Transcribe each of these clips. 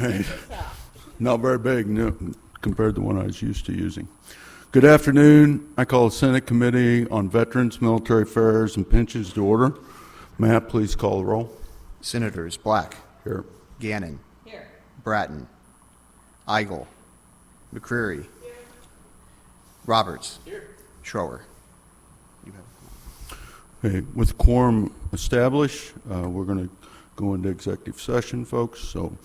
right. Not very big compared to the one I was used to using. Good afternoon. I call the Senate Committee on Veterans, Military Affairs, and Pensions to order. Matt, please call the roll. Senators Black. Here. Gannon. Here. Bratton. Eigel. McCreary. Here. Roberts. Here. Schroer. Okay, with quorum established, we're going to go into executive session, folks. So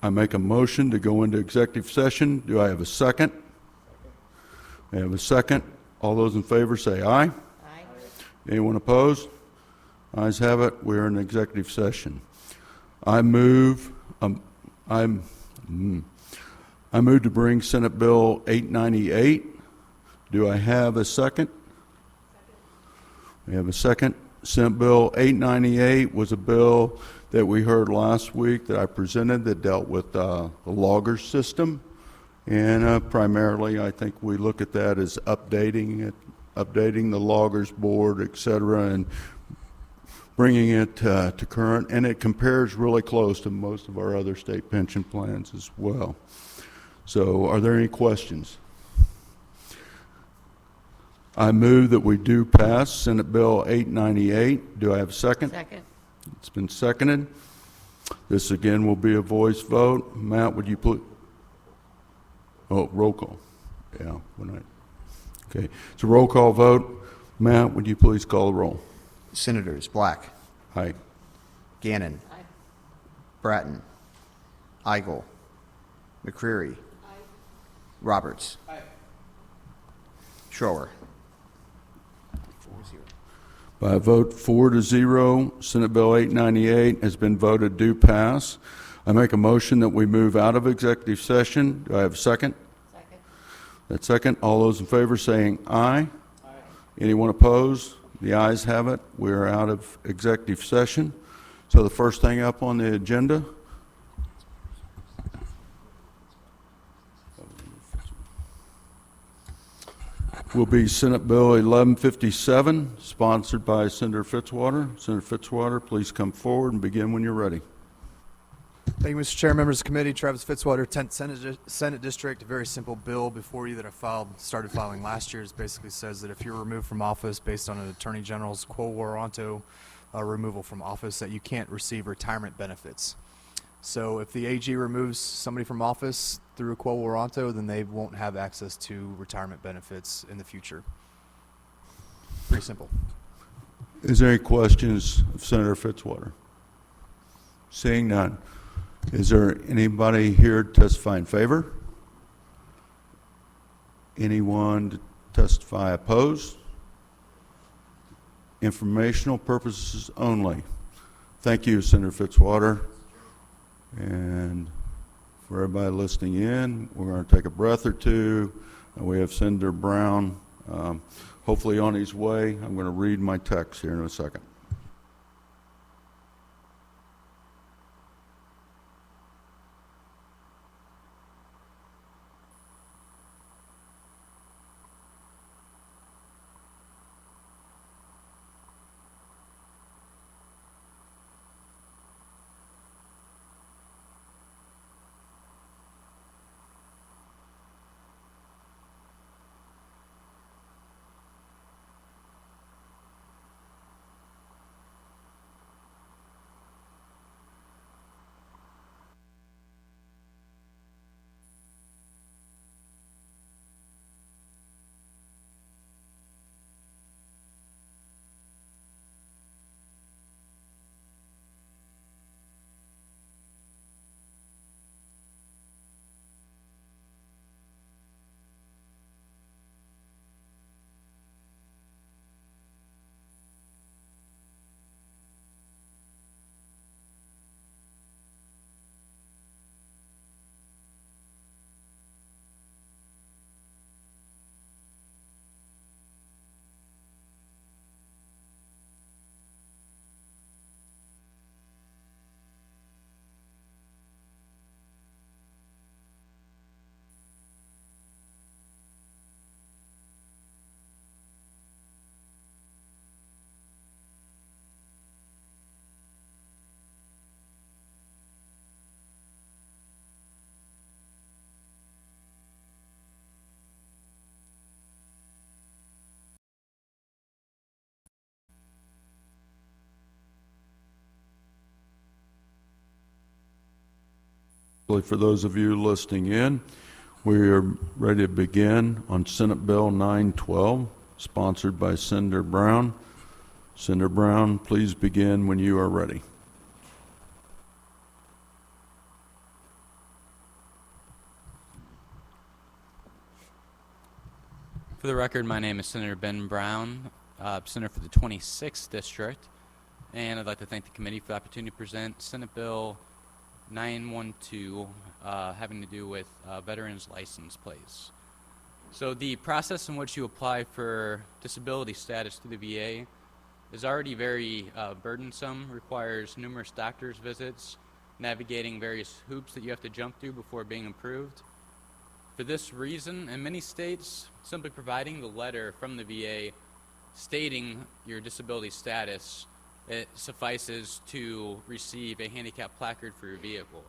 I make a motion to go into executive session. Do I have a second? I have a second. All those in favor say aye. Aye. Anyone opposed? Ayes have it. We're in executive session. I move to bring Senate Bill 898. Do I have a second? We have a second. Senate Bill 898 was a bill that we heard last week that I presented that dealt with the logger system. And primarily, I think we look at that as updating the loggers board, et cetera, and bringing it to current. And it compares really close to most of our other state pension plans as well. So are there any questions? I move that we do pass Senate Bill 898. Do I have a second? Second. It's been seconded. This again will be a voice vote. Matt, would you please? Oh, roll call. Yeah, okay. It's a roll call vote. Matt, would you please call the roll? Senators Black. Aye. Gannon. Aye. Bratton. Eigel. McCreary. Aye. Roberts. Aye. Schroer. By a vote 4-0, Senate Bill 898 has been voted do pass. I make a motion that we move out of executive session. Do I have a second? Second. That second. All those in favor saying aye. Aye. Anyone opposed? The ayes have it. We're out of executive session. So the first thing up on the agenda will be Senate Bill 1157, sponsored by Senator Fitzwater. Senator Fitzwater, please come forward and begin when you're ready. Thank you, Mr. Chair, members of the committee. Travis Fitzwater, 10th Senate District. A very simple bill before you that I started filing last year. It basically says that if you're removed from office based on an Attorney General's quo warranto removal from office, that you can't receive retirement benefits. So if the AG removes somebody from office through a quo warranto, then they won't have access to retirement benefits in the future. Pretty simple. Is there any questions of Senator Fitzwater? Seeing none. Is there anybody here to testify in favor? Anyone to testify opposed? Informational purposes only. Thank you, Senator Fitzwater. And for everybody listening in, we're going to take a breath or two. We have Senator Brown hopefully on his way. I'm going to read my text here in a second. particularly for those of you listening in. We are ready to begin on Senate Bill 912, sponsored by Senator Brown. Senator Brown, please begin when you are ready. For the record, my name is Senator Ben Brown, Senator for the 26th District, and I'd like to thank the committee for the opportunity to present Senate Bill 912 having to do with veterans' license plates. So the process in which you apply for disability status to the VA is already very burdensome, requires numerous doctor's visits, navigating various hoops that you have to jump through before being approved. For this reason, in many states, simply providing the letter from the VA stating your disability status, it suffices to receive a handicap placard for your vehicle.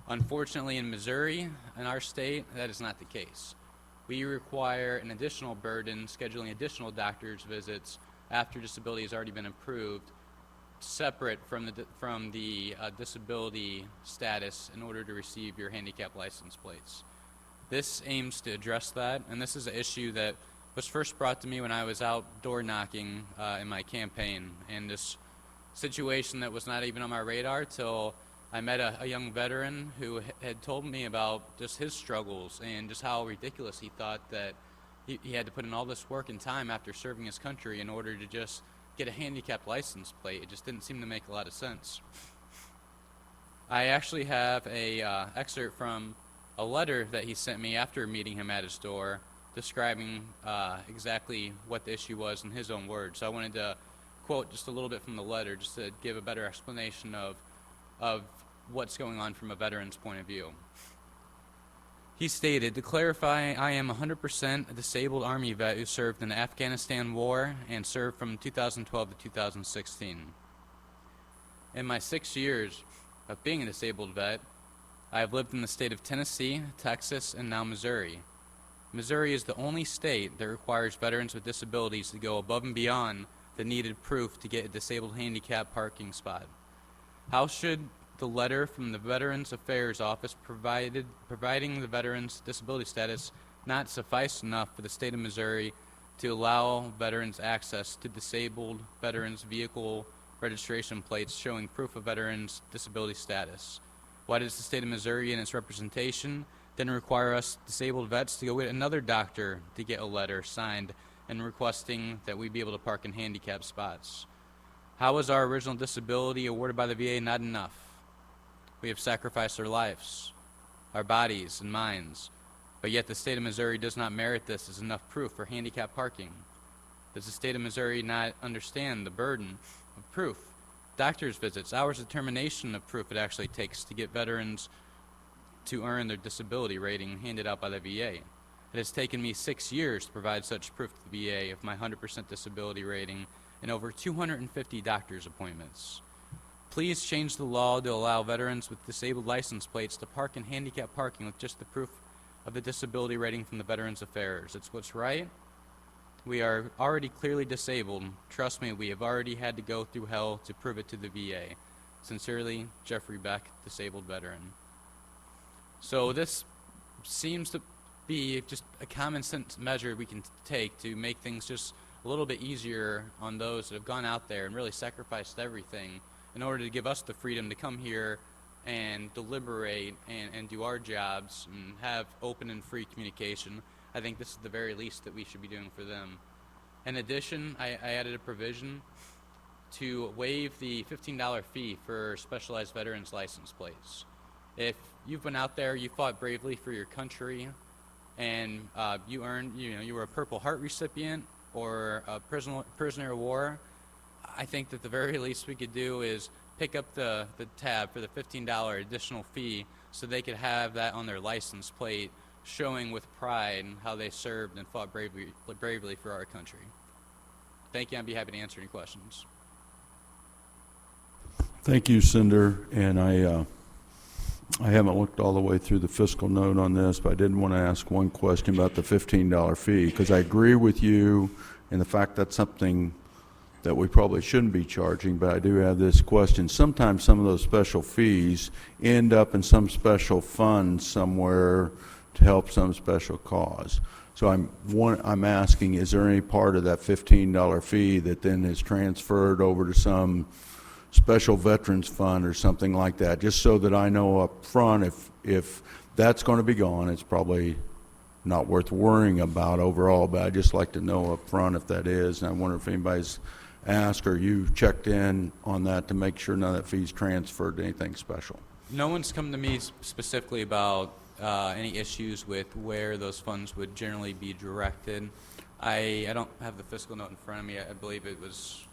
Unfortunately, in Missouri, in our state, that is not the case. We require an additional burden, scheduling additional doctor's visits after disability has already been approved, separate from the disability status in order to receive your handicap license plates. This aims to address that, and this is an issue that was first brought to me when I was out door knocking in my campaign, and this situation that was not even on my radar till I met a young veteran who had told me about just his struggles and just how ridiculous he thought that he had to put in all this work and time after serving his country in order to just get a handicapped license plate. It just didn't seem to make a lot of sense. I actually have a excerpt from a letter that he sent me after meeting him at his door, describing exactly what the issue was in his own words. So I wanted to quote just a little bit from the letter, just to give a better explanation of what's going on from a veteran's point of view. He stated, "To clarify, I am 100% a disabled Army vet who served in the Afghanistan War and served from 2012 to 2016. In my 6 years of being a disabled vet, I have lived in the state of Tennessee, Texas, and now Missouri. Missouri is the only state that requires veterans with disabilities to go above and beyond the needed proof to get a disabled handicap parking spot. How should the letter from the Veterans Affairs Office providing the veterans disability status not suffice enough for the state of Missouri to allow veterans access to disabled veterans vehicle registration plates showing proof of veterans disability status? Why does the state of Missouri and its representation then require us disabled vets to go get another doctor to get a letter signed and requesting that we be able to park in handicap spots? How is our original disability awarded by the VA not enough? We have sacrificed our lives, our bodies and minds, but yet the state of Missouri does not merit this as enough proof for handicap parking. Does the state of Missouri not understand the burden of proof? Doctor's visits, hours of determination of proof it actually takes to get veterans to earn their disability rating handed out by the VA. It has taken me 6 years to provide such proof to the VA of my 100% disability rating and over 250 doctor's appointments. Please change the law to allow veterans with disabled license plates to park in handicap parking with just the proof of the disability rating from the Veterans Affairs. It's what's right. We are already clearly disabled. Trust me, we have already had to go through hell to prove it to the VA. Sincerely, Jeffrey Beck, disabled veteran." So this seems to be just a common sense measure we can take to make things just a little bit easier on those that have gone out there and really sacrificed everything in order to give us the freedom to come here and deliberate and do our jobs and have open and free communication. I think this is the very least that we should be doing for them. In addition, I added a provision to waive the $15 fee for specialized veterans license plates. If you've been out there, you fought bravely for your country, and you earned, you were a Purple Heart recipient or a prisoner of war, I think that the very least we could do is pick up the tab for the $15 additional fee so they could have that on their license plate, showing with pride how they served and fought bravely for our country. Thank you. I'd be happy to answer any questions. Thank you, Senator. And I haven't looked all the way through the fiscal note on this, but I did want to ask one question about the $15 fee, because I agree with you in the fact that's something that we probably shouldn't be charging, but I do have this question. Sometimes some of those special fees end up in some special fund somewhere to help some special cause. So I'm asking, is there any part of that $15 fee that then is transferred over to some special veterans fund or something like that, just so that I know up front if that's going to be gone, it's probably not worth worrying about overall, but I'd just like to know up front if that is, and I wonder if anybody's asked or you checked in on that to make sure none of that fee's transferred to anything special. No one's come to me specifically about any issues with where those funds would generally be directed. I don't have the fiscal note in front of me. I believe it was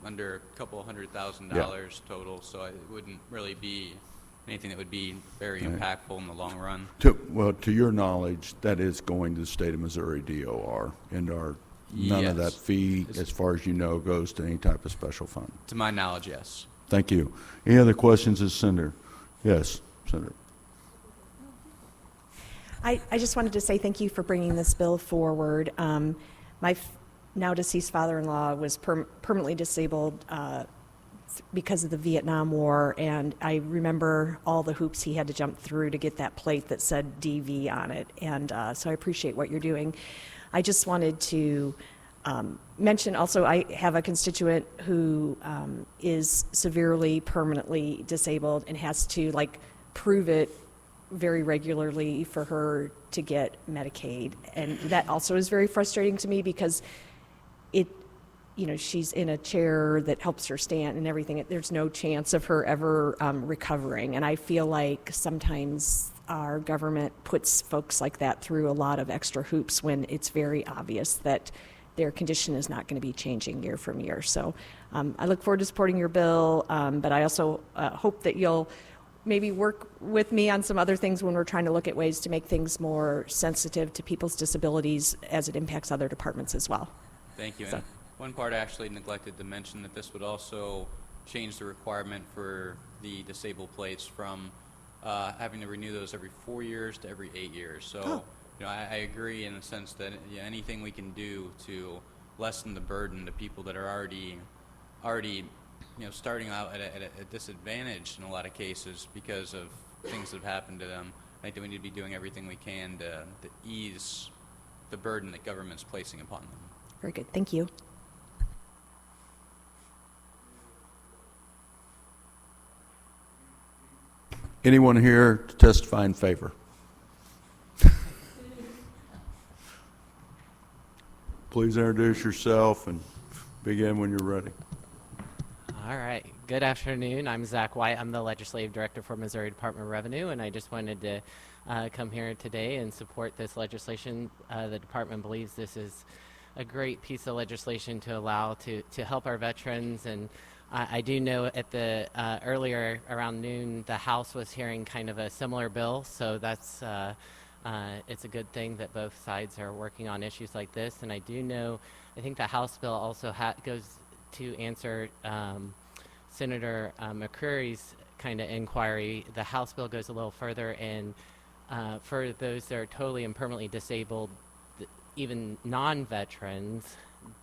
under a couple $100,000 total, so it wouldn't really be anything that would be very impactful in the long run. To your knowledge, that is going to the state of Missouri DOR, and none of that Yes. fee, as far as you know, goes to any type of special fund. To my knowledge, yes. Thank you. Any other questions of Senator? Yes, Senator. I just wanted to say thank you for bringing this bill forward. My now deceased father-in-law was permanently disabled because of the Vietnam War, and I remember all the hoops he had to jump through to get that plate that said DV on it, and so I appreciate what you're doing. I just wanted to mention also, I have a constituent who is severely permanently disabled and has to prove it very regularly for her to get Medicaid, and that also is very frustrating to me because she's in a chair that helps her stand and everything. There's no chance of her ever recovering, and I feel like sometimes our government puts folks like that through a lot of extra hoops when it's very obvious that their condition is not going to be changing year from year. So I look forward to supporting your bill, but I also hope that you'll maybe work with me on some other things when we're trying to look at ways to make things more sensitive to people's disabilities as it impacts other departments as well. Thank you. So- And one part I actually neglected to mention that this would also change the requirement for the disabled plates from having to renew those every 4 years to every 8 years. So, I agree in the sense that anything we can do to lessen the burden to people that are already starting out at a disadvantage in a lot of cases because of things that have happened to them. I think that we need to be doing everything we can to ease the burden that government's placing upon them. Very good. Thank you. Anyone here to testify in favor? Please introduce yourself and begin when you're ready. All right. Good afternoon. I'm Zach White. I'm the Legislative Director for Missouri Department of Revenue, and I just wanted to come here today and support this legislation. The department believes this is a great piece of legislation to allow to help our veterans. And I do know at the earlier around noon, the House was hearing kind of a similar bill, so that's it's a good thing that both sides are working on issues like this. And I do know, I think the House bill also goes to answer Senator McCreary's kind of inquiry. The House bill goes a little further, and for those that are totally and permanently disabled, even non-veterans,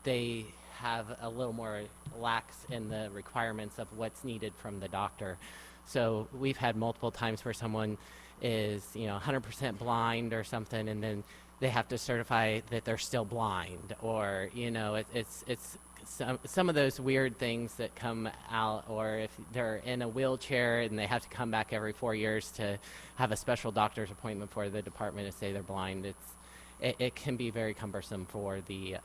they have a little more lax in the requirements of what's needed from the doctor. So we've had multiple times where someone is 100% blind or something, and then they have to certify that they're still blind, or it's some of those weird things that come out, or if they're in a wheelchair and they have to come back every 4 years to have a special doctor's appointment for the department to say they're blind. It can be very cumbersome for the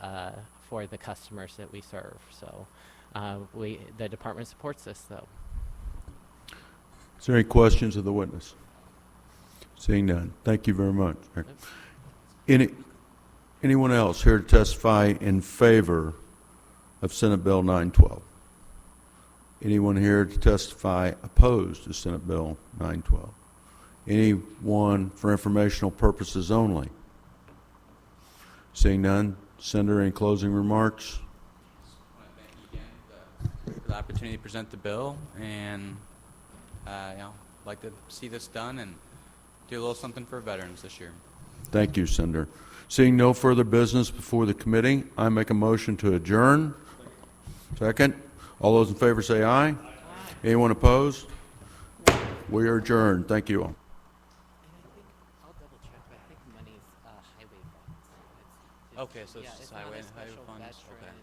customers that we serve. So the department supports this, though. Is there any questions of the witness? Seeing none. Thank you very much. Anyone else here to testify in favor of Senate Bill 912? Anyone here to testify opposed to Senate Bill 912? Anyone for informational purposes only? Seeing none. Senator, any closing remarks? I want to thank you again for the opportunity to present the bill, and like to see this done and do a little something for veterans this year. Thank you, Senator. Seeing no further business before the committee, I make a motion to adjourn. Second? All those in favor say aye. Anyone opposed? We are adjourned. Thank you all. And I think, I'll double check, but I think money's highway funds. Okay, so it's Yeah, just it's not highway- a highway special funds? Okay. veteran